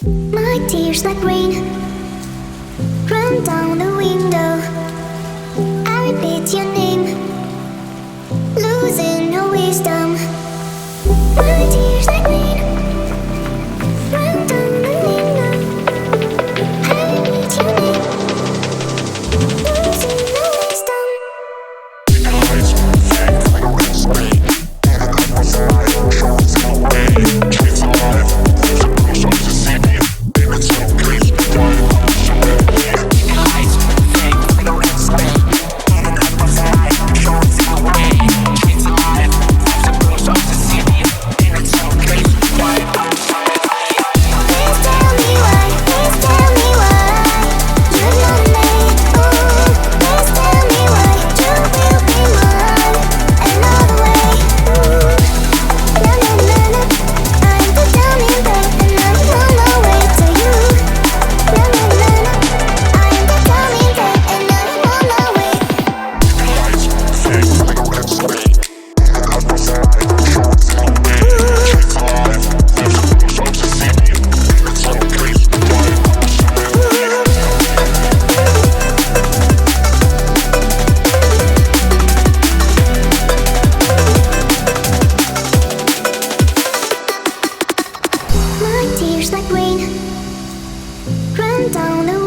My tears like rain run down the window. I repeat your name, losing no wisdom. My tears like rain run down the window. I repeat your name, losing no wisdom. Eyes fake like a red screen. What's alive? Shows no way. Kids alive. The bruise of the city. It's so crazy. Why show it? Eyes fake like a red screen. What's alive? Shows no way. Kids alive. The bruise of the city. It's so crazy. Why show it? Please tell me why. Please tell me why you love me. Oh, please tell me why you will be mine another way. Ooh, na na na na. I'm the down in bed and I'm on my way to you. Na na na na. I'm the down in bed and I'm on my way. Eyes fake like a red screen. What's alive? Shows no way. Kids alive. The bruise of the city. It's so crazy. Why show it? My tears like rain run down the